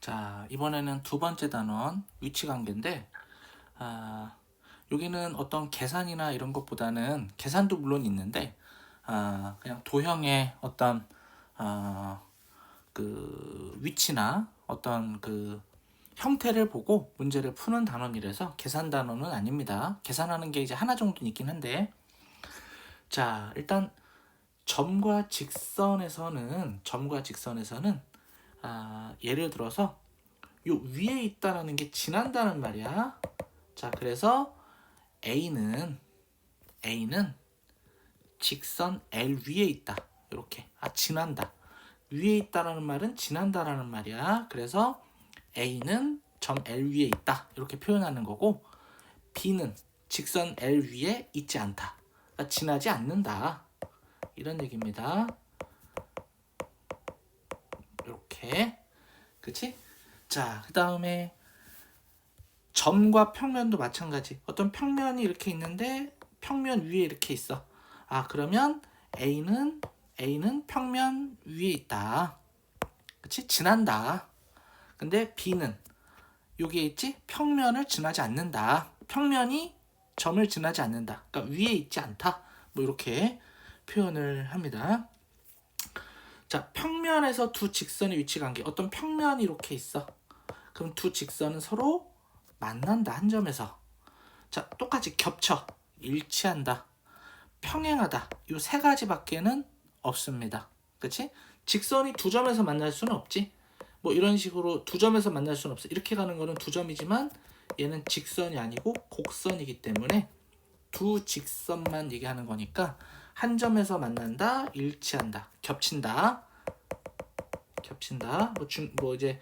자, 이번에는 두 번째 단원 위치관계인데, 여기는 어떤 계산이나 이런 것보다는 계산도 물론 있는데, 그냥 도형의 어떤 그 위치나 어떤 그 형태를 보고 문제를 푸는 단원이라서 계산 단원은 아닙니다. 계산하는 게 이제 하나 정도 있긴 한데, 자, 일단 점과 직선에서는 예를 들어서 요 위에 있다라는 게 지난다는 말이야. 자, 그래서 A는 직선 L 위에 있다. 이렇게. 지난다. 위에 있다라는 말은 지난다라는 말이야. 그래서 A는 점 L 위에 있다. 이렇게 표현하는 거고, B는 직선 L 위에 있지 않다. 그러니까 지나지 않는다. 이런 얘기입니다. 이렇게. 그치? 자, 그 다음에 점과 평면도 마찬가지. 어떤 평면이 이렇게 있는데 평면 위에 이렇게 있어. 그러면 A는 평면 위에 있다. 그치? 지난다. 근데 B는 여기에 있지? 평면을 지나지 않는다. 평면이 점을 지나지 않는다. 그러니까 위에 있지 않다. 뭐 이렇게 표현을 합니다. 자, 평면에서 두 직선의 위치 관계. 어떤 평면이 이렇게 있어. 그럼 두 직선은 서로 만난다. 한 점에서. 자, 똑같이 겹쳐. 일치한다. 평행하다. 이 세 가지밖에는 없습니다. 그치? 직선이 두 점에서 만날 수는 없지. 뭐 이런 식으로 두 점에서 만날 수는 없어. 이렇게 가는 거는 두 점이지만 얘는 직선이 아니고 곡선이기 때문에 두 직선만 얘기하는 거니까 한 점에서 만난다, 일치한다, 겹친다. 뭐 이제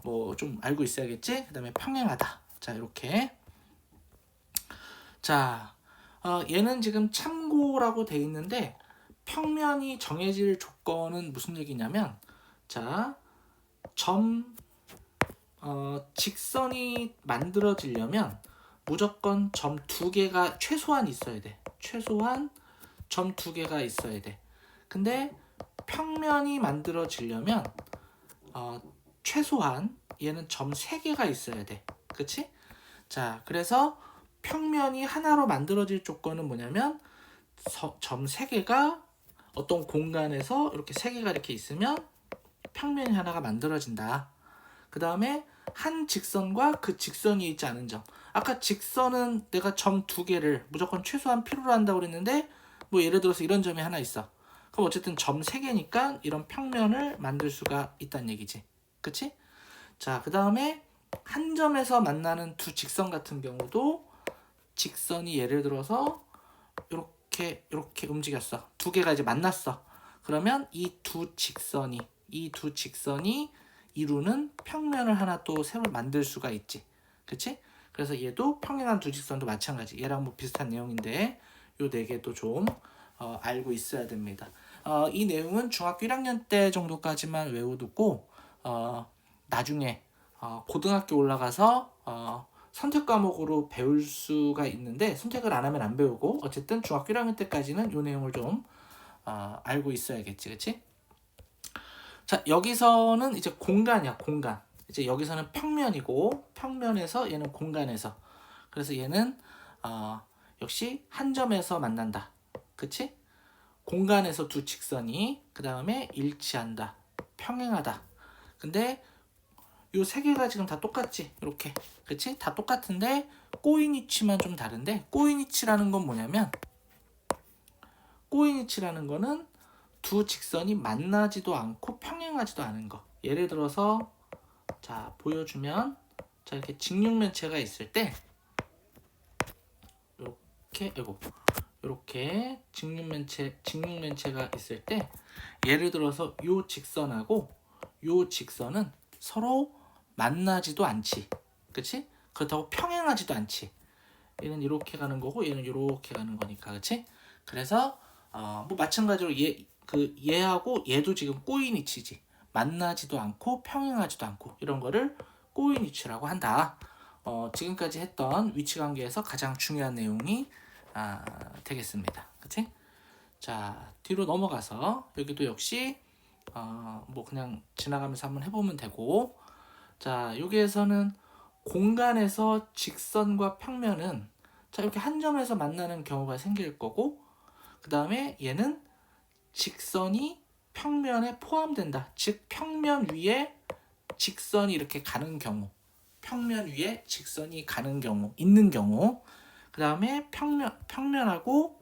뭐 좀 알고 있어야겠지. 그다음에 평행하다. 자, 이렇게. 자, 얘는 지금 참고라고 돼 있는데 평면이 정해질 조건은 무슨 얘기냐면, 자, 직선이 만들어지려면 무조건 점 두 개가 최소한 있어야 돼. 최소한 점 두 개가 있어야 돼. 근데 평면이 만들어지려면 최소한 얘는 점 세 개가 있어야 돼. 그치? 자, 그래서 평면이 하나로 만들어질 조건은 뭐냐면 점 세 개가 어떤 공간에서 이렇게 세 개가 이렇게 있으면 평면이 하나가 만들어진다. 그 다음에 한 직선과 그 직선이 있지 않은 점. 아까 직선은 내가 점 두 개를 무조건 최소한 필요로 한다고 그랬는데, 뭐 예를 들어서 이런 점이 하나 있어. 그럼 어쨌든 점 세 개니까 이런 평면을 만들 수가 있다는 얘기지. 그치? 자, 그 다음에 한 점에서 만나는 두 직선 같은 경우도 직선이 예를 들어서 이렇게 움직였어. 두 개가 이제 만났어. 그러면 이 두 직선이 이루는 평면을 하나 또 새로 만들 수가 있지. 그치? 그래서 얘도 평행한 두 직선도 마찬가지. 얘랑 뭐 비슷한 내용인데 요 네 개도 좀 알고 있어야 됩니다. 이 내용은 중학교 1학년 때 정도까지만 외워두고 나중에 고등학교 올라가서 선택 과목으로 배울 수가 있는데, 선택을 안 하면 안 배우고, 어쨌든 중학교 1학년 때까지는 이 내용을 좀 알고 있어야겠지. 그치? 자, 여기서는 이제 공간이야. 공간. 이제 여기서는 평면이고, 평면에서 얘는 공간에서. 그래서 얘는 역시 한 점에서 만난다. 그치? 공간에서 두 직선이 그 다음에 일치한다. 평행하다. 근데 요 세 개가 지금 다 똑같지. 이렇게. 그치? 다 똑같은데 꼬인 위치만 좀 다른데, 꼬인 위치라는 건 뭐냐면, 꼬인 위치라는 거는 두 직선이 만나지도 않고 평행하지도 않은 거. 예를 들어서 자, 보여주면, 자, 이렇게 직육면체가 있을 때 이렇게 직육면체가 있을 때 예를 들어서 요 직선하고 요 직선은 서로 만나지도 않지. 그치? 그렇다고 평행하지도 않지. 얘는 이렇게 가는 거고 얘는 이렇게 가는 거니까. 그치? 그래서 뭐 마찬가지로 얘하고 얘도 지금 꼬인 위치지. 만나지도 않고 평행하지도 않고 이런 거를 꼬인 위치라고 한다. 지금까지 했던 위치 관계에서 가장 중요한 내용이 되겠습니다. 그치? 자, 뒤로 넘어가서 여기도 역시 뭐 그냥 지나가면서 한번 해보면 되고, 자, 여기에서는 공간에서 직선과 평면은 자, 이렇게 한 점에서 만나는 경우가 생길 거고, 그 다음에 얘는 직선이 평면에 포함된다. 즉 평면 위에 직선이 이렇게 가는 경우, 평면 위에 직선이 가는 경우, 있는 경우, 그 다음에 평면하고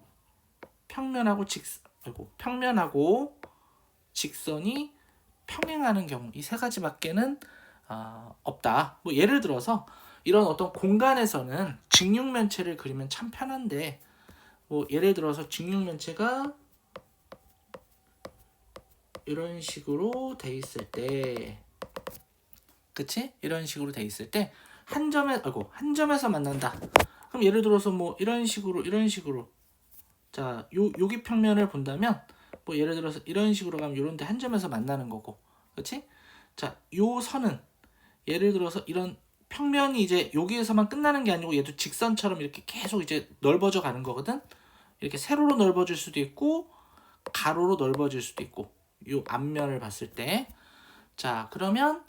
직선이 평행하는 경우, 이 세 가지밖에는 없다. 뭐 예를 들어서 이런 어떤 공간에서는 직육면체를 그리면 참 편한데, 뭐 예를 들어서 직육면체가 이런 식으로 돼 있을 때, 그치? 이런 식으로 돼 있을 때 한 점에서 만난다. 그럼 예를 들어서 뭐 이런 식으로 자, 여기 평면을 본다면 뭐 예를 들어서 이런 식으로 가면 요런데 한 점에서 만나는 거고, 그치? 자, 요 선은 예를 들어서 이런 평면이 이제 여기에서만 끝나는 게 아니고 얘도 직선처럼 이렇게 계속 이제 넓어져 가는 거거든. 이렇게 세로로 넓어질 수도 있고 가로로 넓어질 수도 있고, 요 앞면을 봤을 때. 자, 그러면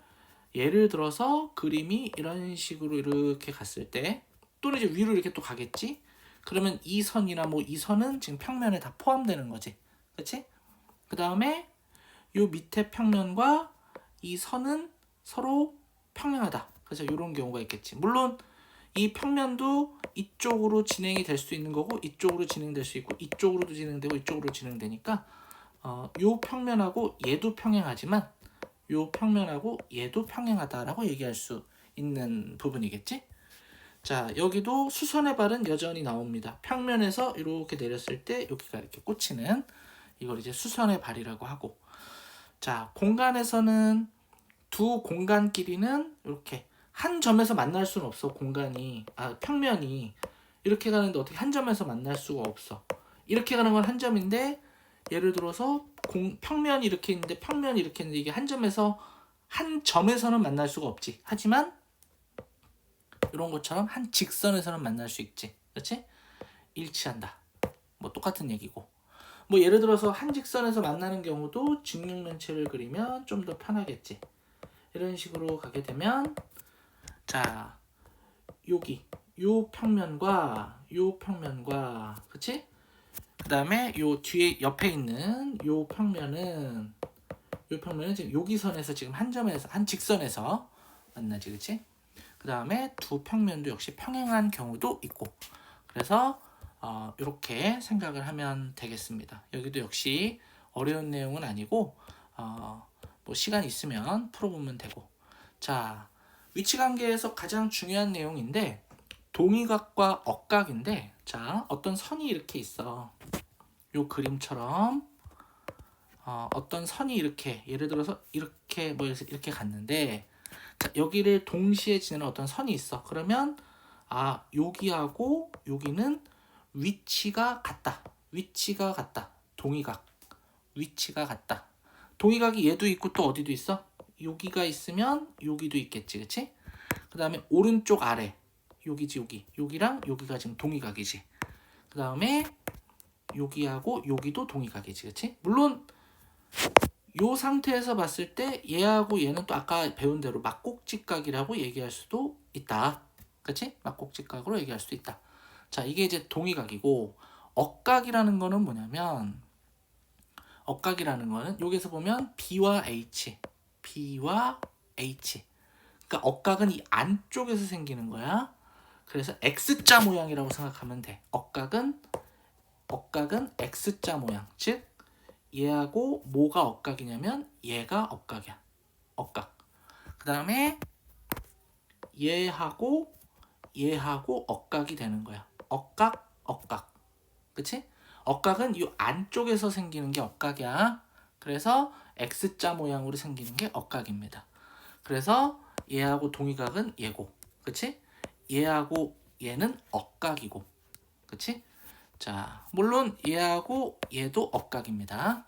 예를 들어서 그림이 이런 식으로 이렇게 갔을 때, 또는 이제 위로 이렇게 또 가겠지. 그러면 이 선이나 뭐 이 선은 지금 평면에 다 포함되는 거지, 그렇지? 그 다음에 요 밑에 평면과 이 선은 서로 평행하다. 그래서 이런 경우가 있겠지. 물론 이 평면도 이쪽으로 진행이 될 수 있는 거고, 이쪽으로 진행될 수 있고, 이쪽으로도 진행되고, 이쪽으로 진행되니까 요 평면하고 얘도 평행하지만 요 평면하고 얘도 평행하다라고 얘기할 수 있는 부분이겠지. 자, 여기도 수선의 발은 여전히 나옵니다. 평면에서 이렇게 내렸을 때 여기가 이렇게 꽂히는, 이걸 이제 수선의 발이라고 하고, 자, 공간에서는 두 공간끼리는 이렇게 한 점에서 만날 수는 없어. 평면이 이렇게 가는데 어떻게 한 점에서 만날 수가 없어. 이렇게 가는 건 한 점인데, 예를 들어서 평면이 이렇게 있는데 이게 한 점에서는 만날 수가 없지. 하지만 이런 것처럼 한 직선에서는 만날 수 있지. 그렇지? 일치한다. 뭐 똑같은 얘기고. 뭐 예를 들어서 한 직선에서 만나는 경우도 직육면체를 그리면 좀 더 편하겠지. 이런 식으로 가게 되면, 자, 여기 요 평면과 그치? 그 다음에 요 뒤에 옆에 있는 요 평면은 지금 여기 선에서 지금 한 직선에서 만나지, 그치? 그 다음에 두 평면도 역시 평행한 경우도 있고, 그래서 이렇게 생각을 하면 되겠습니다. 여기도 역시 어려운 내용은 아니고 뭐 시간 있으면 풀어보면 되고. 자, 위치관계에서 가장 중요한 내용인데 동의각과 억각인데, 자, 어떤 선이 이렇게 있어. 요 그림처럼 어떤 선이 이렇게, 예를 들어서 이렇게 이렇게 갔는데, 자, 여기를 동시에 지나는 어떤 선이 있어. 그러면 여기하고 여기는 위치가 같다. 동의각. 위치가 같다. 동의각이 얘도 있고 또 어디도 있어? 여기가 있으면 여기도 있겠지, 그치? 그 다음에 오른쪽 아래, 여기지, 여기랑 여기가 지금 동의각이지. 그 다음에 여기하고 여기도 동의각이지, 그치? 물론 요 상태에서 봤을 때 얘하고 얘는 또 아까 배운 대로 막곡직각이라고 얘기할 수도 있다. 그치? 막곡직각으로 얘기할 수도 있다. 자, 이게 이제 동의각이고, 억각이라는 거는 뭐냐면, 여기서 보면 B와 H. 그러니까 억각은 이 안쪽에서 생기는 거야. 그래서 X자 모양이라고 생각하면 돼. 억각은 X자 모양. 즉 얘하고 뭐가 억각이냐면 얘가 억각이야. 억각. 그 다음에 얘하고 억각이 되는 거야. 억각. 그치? 억각은 이 안쪽에서 생기는 게 억각이야. 그래서 X자 모양으로 생기는 게 억각입니다. 그래서 얘하고 동의각은 얘고, 그치? 얘하고 얘는 억각이고, 그치? 자, 물론 얘하고 얘도 억각입니다.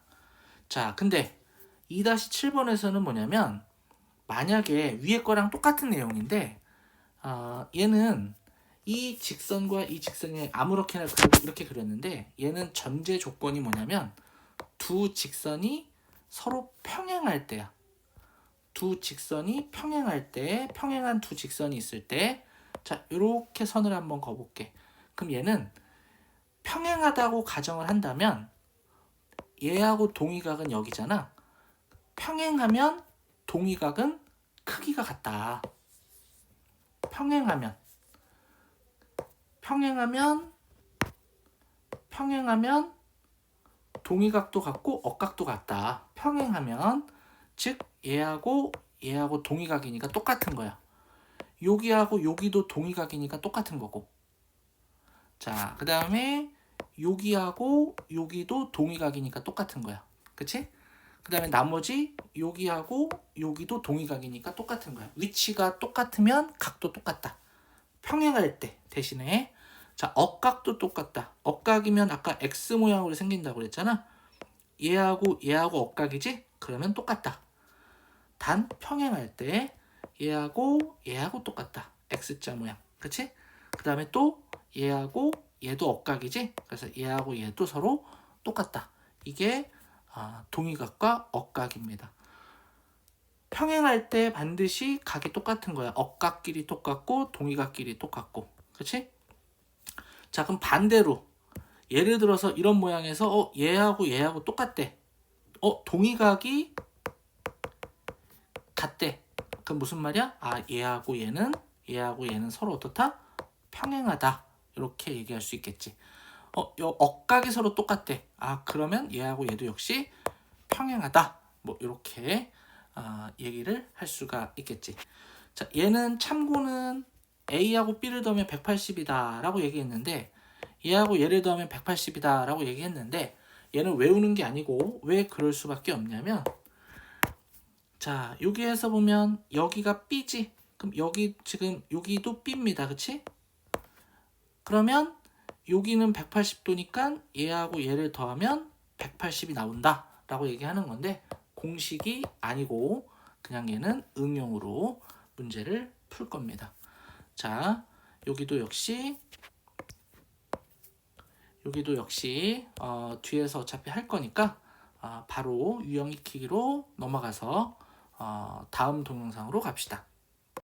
자, 근데 2-7번에서는 뭐냐면, 만약에 위에 거랑 똑같은 내용인데 얘는 이 직선과 이 직선이 아무렇게나 이렇게 그렸는데, 얘는 전제 조건이 뭐냐면 두 직선이 서로 평행할 때야. 두 직선이 평행할 때, 평행한 두 직선이 있을 때, 자, 이렇게 선을 한번 그어볼게. 그럼 얘는 평행하다고 가정을 한다면 얘하고 동의각은 여기잖아. 평행하면 동의각은 크기가 같다. 평행하면 동의각도 같고 억각도 같다. 평행하면 즉 얘하고 동의각이니까 똑같은 거야. 여기하고 여기도 동의각이니까 똑같은 거고. 자, 그 다음에 여기하고 여기도 동의각이니까 똑같은 거야. 그치? 그 다음에 나머지 여기하고 여기도 동의각이니까 똑같은 거야. 위치가 똑같으면 각도 똑같다. 평행할 때 대신에 자, 억각도 똑같다. 억각이면 아까 X 모양으로 생긴다고 그랬잖아. 얘하고 억각이지? 그러면 똑같다. 단 평행할 때 얘하고 똑같다. X자 모양. 그치? 그 다음에 또 얘하고 얘도 억각이지? 그래서 얘하고 얘도 서로 똑같다. 이게 동의각과 억각입니다. 평행할 때 반드시 각이 똑같은 거야. 억각끼리 똑같고 동의각끼리 똑같고. 그치? 자, 그럼 반대로 예를 들어서 이런 모양에서 얘하고 똑같대. 동의각이 같대. 그럼 무슨 말이야? 얘하고 얘는 서로 어떻다? 평행하다. 이렇게 얘기할 수 있겠지. 억각이 서로 똑같대. 그러면 얘하고 얘도 역시 평행하다. 뭐 이렇게 얘기를 할 수가 있겠지. 자, 얘는 참고는 A하고 B를 더하면 180이다 라고 얘기했는데 얘하고 얘를 더하면 180이다 라고 얘기했는데 얘는 외우는 게 아니고 왜 그럴 수밖에 없냐면 자, 여기에서 보면 여기가 B지. 그럼 여기도 B입니다. 그치? 그러면 여기는 180도니까 얘하고 얘를 더하면 180이 나온다 라고 얘기하는 건데 공식이 아니고 그냥 얘는 응용으로 문제를 풀 겁니다. 자, 여기도 역시 뒤에서 어차피 할 거니까 바로 유형 익히기로 넘어가서 다음 동영상으로 갑시다.